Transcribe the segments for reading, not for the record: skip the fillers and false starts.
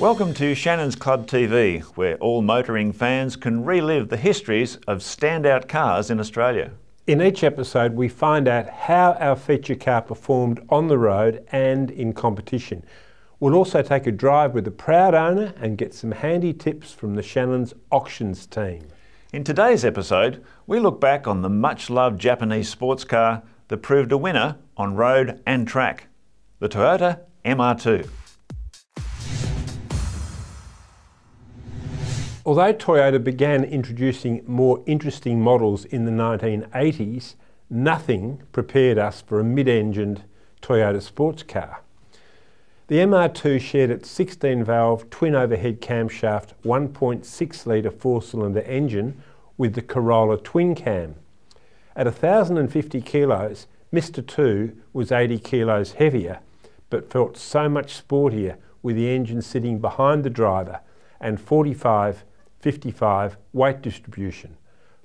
Welcome to Shannons Club TV, where all motoring fans can relive the histories of standout cars in Australia. In each episode, we find out how our feature car performed on the road and in competition. We'll also take a drive with the proud owner and get some handy tips from the Shannons auctions team. In today's episode, we look back on the much-loved Japanese sports car that proved a winner on road and track, the Toyota MR2. Although Toyota began introducing more interesting models in the 1980s, nothing prepared us for a mid-engined Toyota sports car. The MR2 shared its 16-valve twin-overhead camshaft 1.6-litre four-cylinder engine with the Corolla twin cam. At 1,050 kilos, Mr. 2 was 80 kilos heavier, but felt so much sportier with the engine sitting behind the driver and 45-55 weight distribution.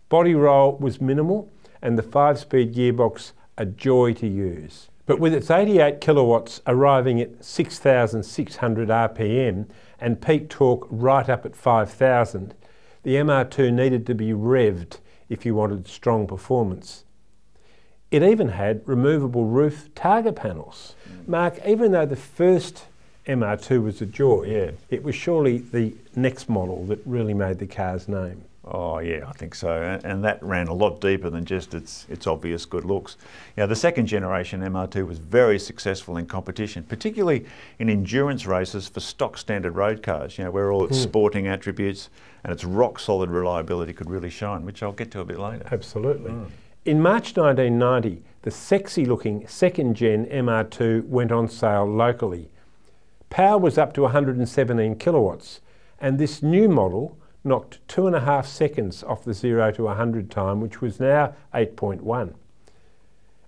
Body roll was minimal and the 5-speed gearbox a joy to use. But with its 88 kilowatts arriving at 6,600 RPM and peak torque right up at 5,000, the MR2 needed to be revved if you wanted strong performance. It even had removable roof targa panels. Mark, even though the first MR2 was a joy, it was surely the next model that really made the car's name. Oh yeah, I think so, and that ran a lot deeper than just its obvious good looks. You know, the second generation MR2 was very successful in competition, particularly in endurance races for stock standard road cars, you know, where all its sporting attributes and its rock solid reliability could really shine, which I'll get to a bit later. Absolutely. In March 1990, the sexy looking second gen MR2 went on sale locally. Power was up to 117 kilowatts, and this new model knocked 2.5 seconds off the 0 to 100 time, which was now 8.1.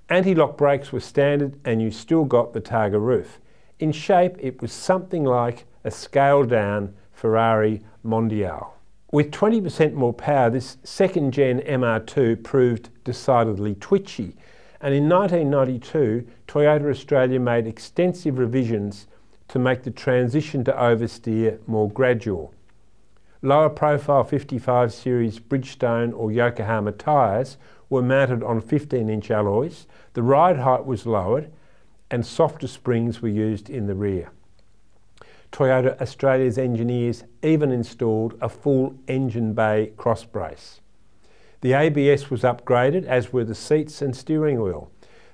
Anti-lock brakes were standard and you still got the targa roof. In shape, it was something like a scaled-down Ferrari Mondial. With 20% more power, this second-gen MR2 proved decidedly twitchy, and in 1992, Toyota Australia made extensive revisions to make the transition to oversteer more gradual. Lower profile 55 series Bridgestone or Yokohama tyres were mounted on 15-inch alloys, the ride height was lowered and softer springs were used in the rear. Toyota Australia's engineers even installed a full engine bay cross brace. The ABS was upgraded, as were the seats and steering wheel.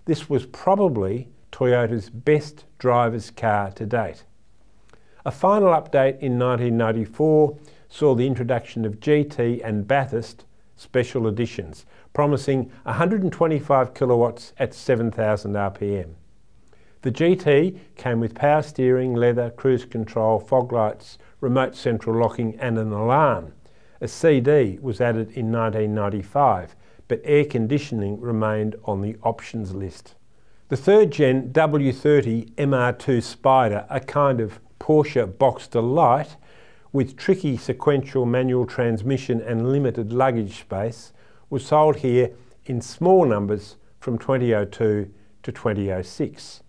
This was probably Toyota's best driver's car to date. A final update in 1994 saw the introduction of GT and Bathurst special editions, promising 125 kilowatts at 7,000 RPM. The GT came with power steering, leather, cruise control, fog lights, remote central locking and an alarm. A CD was added in 1995, but air conditioning remained on the options list. The third gen W30 MR2 Spider, a kind of Porsche Boxster Light with tricky sequential manual transmission and limited luggage space, was sold here in small numbers from 2002 to 2006.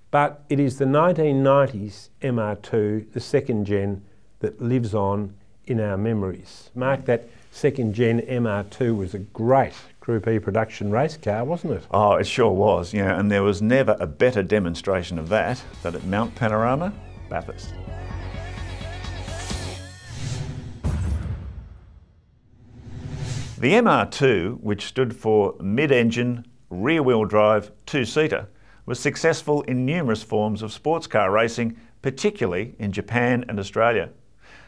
But it is the 1990s MR2, the second gen, that lives on in our memories. Mark, that second gen MR2 was a great Group E production race car, wasn't it? Oh, it sure was, yeah, and there was never a better demonstration of that than at Mount Panorama, Bathurst. The MR2, which stood for mid-engine, rear-wheel drive, two-seater, was successful in numerous forms of sports car racing, particularly in Japan and Australia.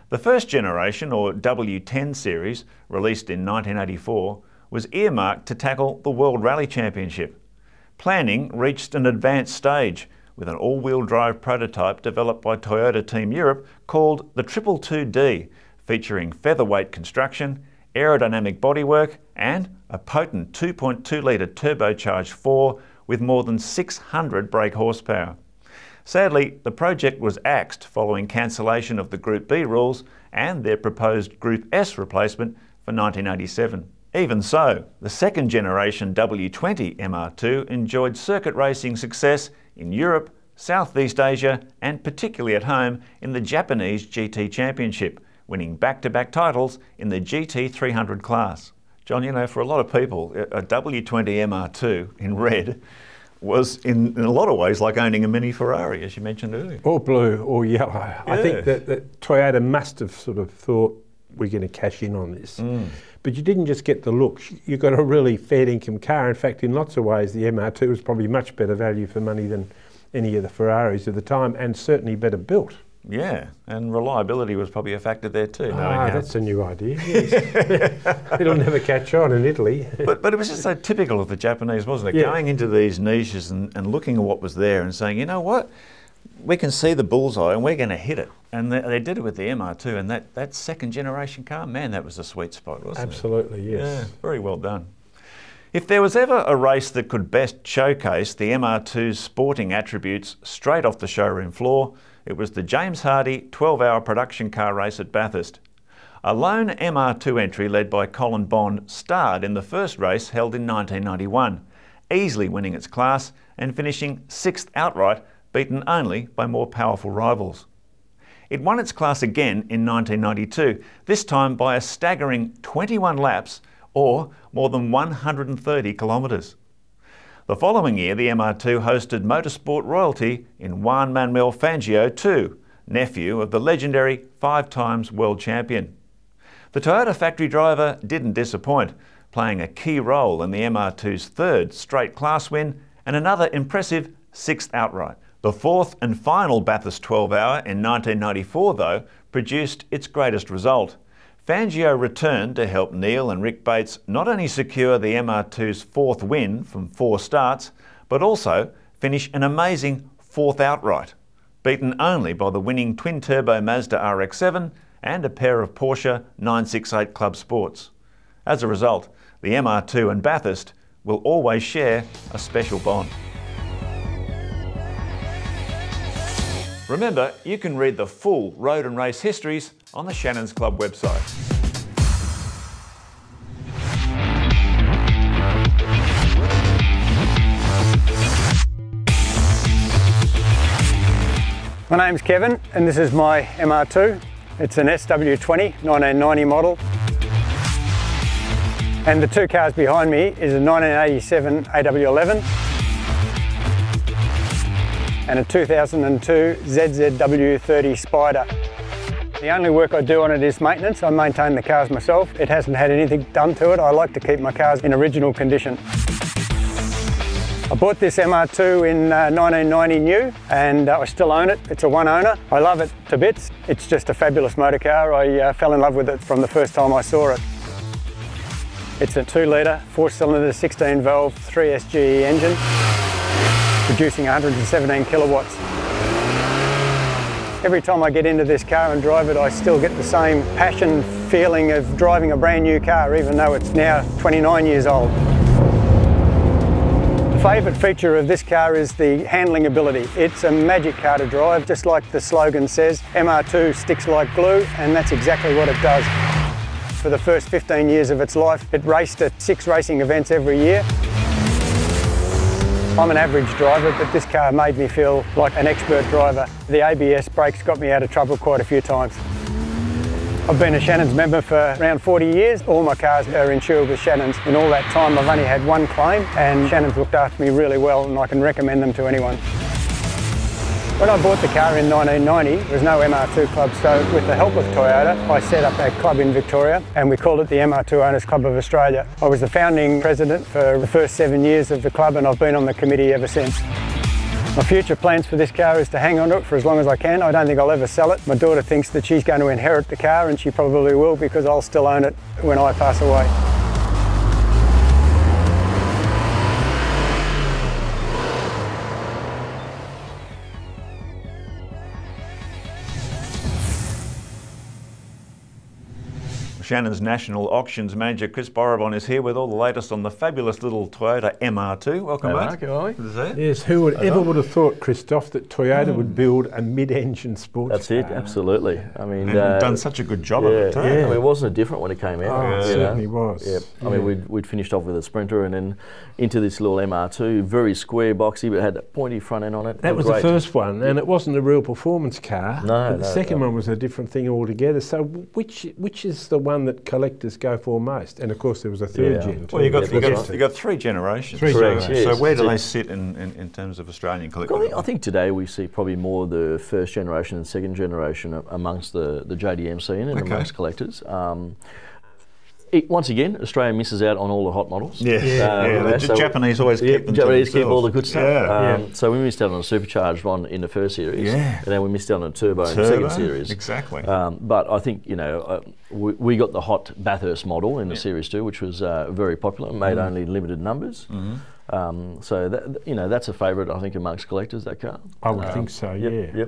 The first generation, or W10 series, released in 1984, was earmarked to tackle the World Rally Championship. Planning reached an advanced stage with an all-wheel drive prototype developed by Toyota Team Europe called the 222D, featuring featherweight construction, aerodynamic bodywork and a potent 2.2-litre turbocharged 4 with more than 600 brake horsepower. Sadly, the project was axed following cancellation of the Group B rules and their proposed Group S replacement for 1987. Even so, the second generation W20 MR2 enjoyed circuit racing success in Europe, Southeast Asia, and particularly at home in the Japanese GT Championship, winning back-to-back titles in the GT 300 class. John, you know, for a lot of people, a W20 MR2 in red was in a lot of ways like owning a mini Ferrari, as you mentioned earlier. Or blue or yellow. Yeah. I think that Toyota must have sort of thought, we're going to cash in on this. But you didn't just get the looks, you got a really fair income car. In fact, in lots of ways, the MR2 was probably much better value for money than any of the Ferraris of the time, and certainly better built. Yeah, and reliability was probably a factor there too. That's a new idea. Yes. It'll never catch on in Italy. But it was just so typical of the Japanese, wasn't it? Yeah. Going into these niches and looking at what was there and saying, you know what, we can see the bullseye and we're going to hit it. And they did it with the MR2, and that second generation car, man, that was a sweet spot, wasn't it? Absolutely, yes. Yeah, very well done. If there was ever a race that could best showcase the MR2's sporting attributes straight off the showroom floor, it was the James Hardy 12-hour production car race at Bathurst. A lone MR2 entry led by Colin Bond starred in the first race held in 1991, easily winning its class and finishing 6th outright, beaten only by more powerful rivals. It won its class again in 1992, this time by a staggering 21 laps or more than 130 kilometres. The following year, the MR2 hosted motorsport royalty in Juan Manuel Fangio too, nephew of the legendary 5-time world champion. The Toyota factory driver didn't disappoint, playing a key role in the MR2's 3rd straight class win and another impressive 6th outright. The 4th and final Bathurst 12-hour in 1994, though, produced its greatest result. Fangio returned to help Neil and Rick Bates not only secure the MR2's 4th win from 4 starts, but also finish an amazing 4th outright, beaten only by the winning twin-turbo Mazda RX-7 and a pair of Porsche 968 Club Sports. As a result, the MR2 and Bathurst will always share a special bond. Remember, you can read the full road and race histories on the Shannons Club website. My name's Kevin and this is my MR2. It's an SW20 1990 model. And the 2 cars behind me is a 1987 AW11 and a 2002 ZZW30 Spider. The only work I do on it is maintenance. I maintain the cars myself. It hasn't had anything done to it. I like to keep my cars in original condition. I bought this MR2 in 1990 new and I still own it. It's a one owner. I love it to bits. It's just a fabulous motor car. I fell in love with it from the first time I saw it. It's a 2-litre, 4-cylinder, 16-valve, 3SGE engine, producing 117 kilowatts. Every time I get into this car and drive it, I still get the same passion feeling of driving a brand new car, even though it's now 29 years old. The favourite feature of this car is the handling ability. It's a magic car to drive, just like the slogan says, MR2 sticks like glue, and that's exactly what it does. For the first 15 years of its life, it raced at 6 racing events every year. I'm an average driver, but this car made me feel like an expert driver. The ABS brakes got me out of trouble quite a few times. I've been a Shannons member for around 40 years. All my cars are insured with Shannons. In all that time, I've only had one claim, and Shannons looked after me really well, and I can recommend them to anyone. When I bought the car in 1990, there was no MR2 club, so with the help of Toyota, I set up a club in Victoria, and we called it the MR2 Owners Club of Australia. I was the founding president for the first 7 years of the club, and I've been on the committee ever since. My future plans for this car is to hang on to it for as long as I can. I don't think I'll ever sell it. My daughter thinks that she's going to inherit the car, and she probably will, because I'll still own it when I pass away. Shannon's National Auctions Manager Chris Borrabon is here with all the latest on the fabulous little Toyota MR2. Welcome, mate. Good to see Yes, who would ever would have thought, Christoph, that Toyota would build a mid-engine sports car? That's it, absolutely. I mean, and done such a good job of it too. Yeah. I mean, it wasn't different when it came out. Oh, it certainly was. Yeah. I mean, we'd finished off with a Sprinter and then into this little MR2, very square boxy, but had a pointy front end on it. That was the first one, and it wasn't a real performance car. No, the second one was a different thing altogether. So which is the one that collectors go for most? And of course there was a third gen too. Well, you've got three generations. So where do they sit in terms of Australian collectors? I think today we see probably more the first generation and second generation amongst the JDM scene and amongst collectors. Once again, Australia misses out on all the hot models. The Japanese always keep them. Japanese keep all the good stuff. So we missed out on a supercharged one in the first series, and then we missed out on a turbo in the second series. Exactly. But I think we got the hot Bathurst model in the Series 2, which was very popular, made only limited numbers. So that's a favourite, I think, amongst collectors. That car. I would think so. Yeah.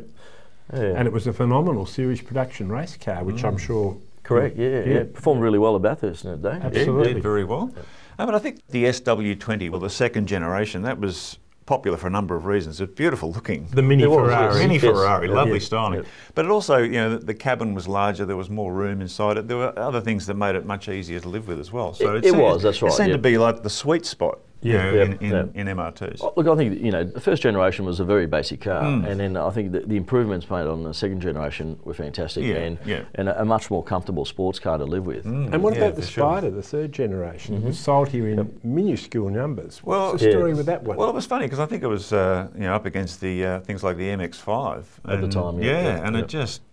And it was a phenomenal series production race car, which I'm sure. Correct, yeah. Performed really well at Bathurst in the day. Absolutely. Did very well. But I think the SW20, well, the second generation, that was popular for a number of reasons. It's beautiful looking. The Mini Ferrari. Mini Ferrari, lovely styling. But it also, the cabin was larger, there was more room inside it. There were other things that made it much easier to live with as well. So that's right. It seemed to be like the sweet spot. In MR2s. Look, I think the first generation was a very basic car, and then I think the improvements made on the second generation were fantastic, and a much more comfortable sports car to live with. And what about the Spider, the third generation? It was sold here in minuscule numbers. Well, what's the story with that one? Well, it was funny because I think it was up against the things like the MX-5 at the time.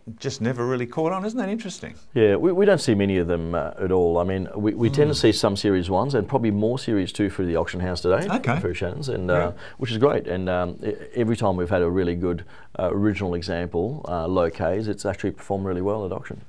It just never really caught on. Isn't that interesting? Yeah, we don't see many of them at all. I mean, we tend to see some Series 1s and probably more Series 2 through the auction house today for Shannons, and which is great. And every time we've had a really good original example, low Ks, it's actually performed really well at auction.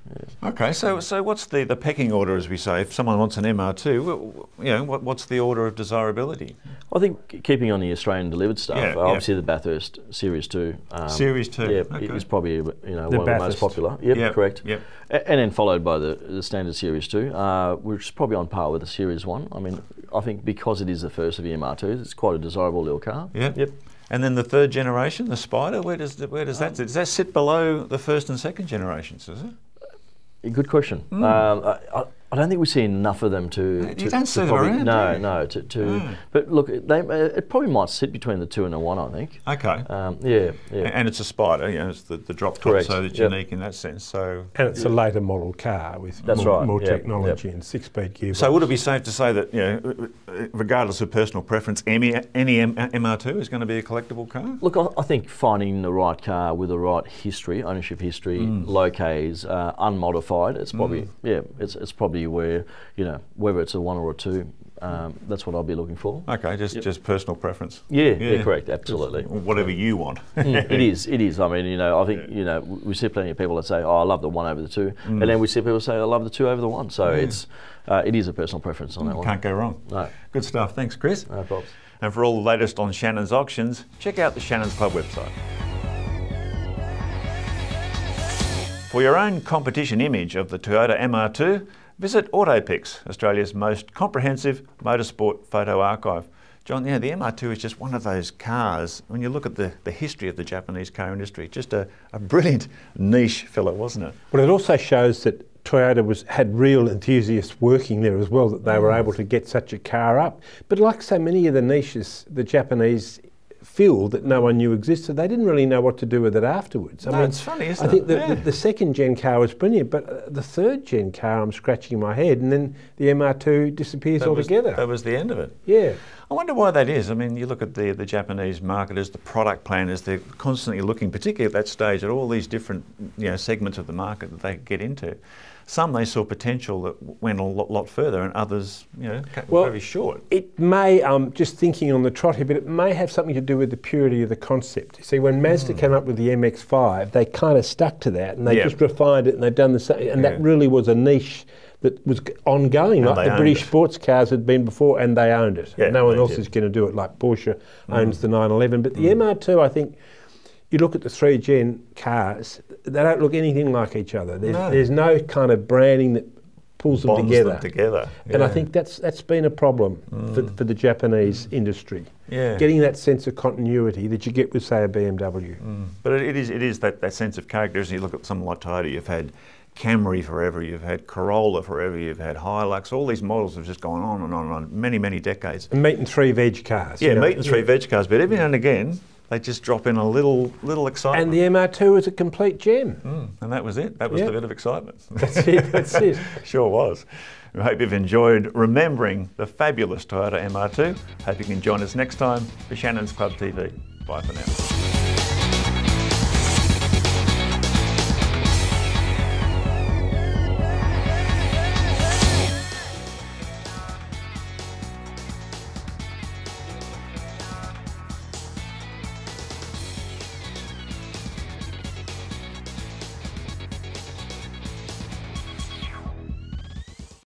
Okay, so what's the pecking order, as we say? If someone wants an MR2, what's the order of desirability? I think keeping on the Australian delivered stuff, obviously the Bathurst Series 2. Series 2, is probably one of the most popular. Correct. And then followed by the standard Series 2, which is probably on par with the Series 1. I mean, I think because it is the first of the MR2s, it's quite a desirable little car. And then the third generation, the Spider, where does that sit? Does that sit below the first and second generations, does it? Good question. I don't think we see enough of them to. You don't see them around. No. But look, it probably might sit between the 2 and the 1. I think. Okay. And it's a Spider. It's the drop top, so it's unique in that sense. So. And it's a later model car with more technology and 6-speed gearbox. So would it be safe to say that regardless of personal preference, any MR2 is going to be a collectible car? Look, I think finding the right car with the right history, ownership history, low Ks, unmodified, it's probably it's probably where whether it's a 1 or a 2, that's what I'll be looking for. Okay, just personal preference. Yeah, correct, absolutely. Whatever you want. It is. I mean, I think we see plenty of people that say, "Oh, I love the 1 over the 2," and then we see people say, "I love the 2 over the 1." So it is a personal preference on that one. Can't go wrong. No. Good stuff. Thanks, Chris. No problems. And for all the latest on Shannons auctions, check out the Shannons Club website. For your own competition image of the Toyota MR2, visit AutoPix, Australia's most comprehensive motorsport photo archive. John, the MR2 is just one of those cars, when you look at the history of the Japanese car industry, just a brilliant niche fella, wasn't it? Well, it also shows that Toyota had real enthusiasts working there as well, that they were able to get such a car up. But like so many of the niches, the Japanese feel that no one knew existed, they didn't really know what to do with it afterwards. It's funny, isn't it? I think the second gen car was brilliant, but the third gen car, I'm scratching my head, and then the MR2 disappears altogether. That was the end of it. Yeah. I wonder why that is. I mean, you look at the Japanese marketers, the product planners, they're constantly looking, particularly at that stage, at all these different segments of the market that they could get into. Some they saw potential that went a lot further, and others, were very short. It may, just thinking on the trot here, but it may have something to do with the purity of the concept. See, when Mazda came up with the MX-5, they kind of stuck to that, and they just refined it, and they've done the same, and that really was a niche that was ongoing, like the British sports cars had been before, and they owned it. No one else is going to do it, like Porsche owns the 911. But the MR2, I think, you look at the 3-gen cars, they don't look anything like each other. There's no kind of branding that pulls them bonds together. them together. And I Yeah. think that's been a problem for the Japanese industry. Yeah. Getting that sense of continuity that you get with, say, a BMW. But it is that sense of characteristic. You look at something like Toyota, you've had Camry forever, you've had Corolla forever, you've had Hilux, all these models have just gone on and on and on, many, many decades. And meat and three veg cars. Yeah, you know. meat and three veg cars, but every now and again, they just drop in a little excitement. And the MR2 is a complete gem. And that was it. That was Yeah. the bit of excitement. That's it, that's it. Sure was. We hope you've enjoyed remembering the fabulous Toyota MR2. Hope you can join us next time for Shannons Club TV. Bye for now.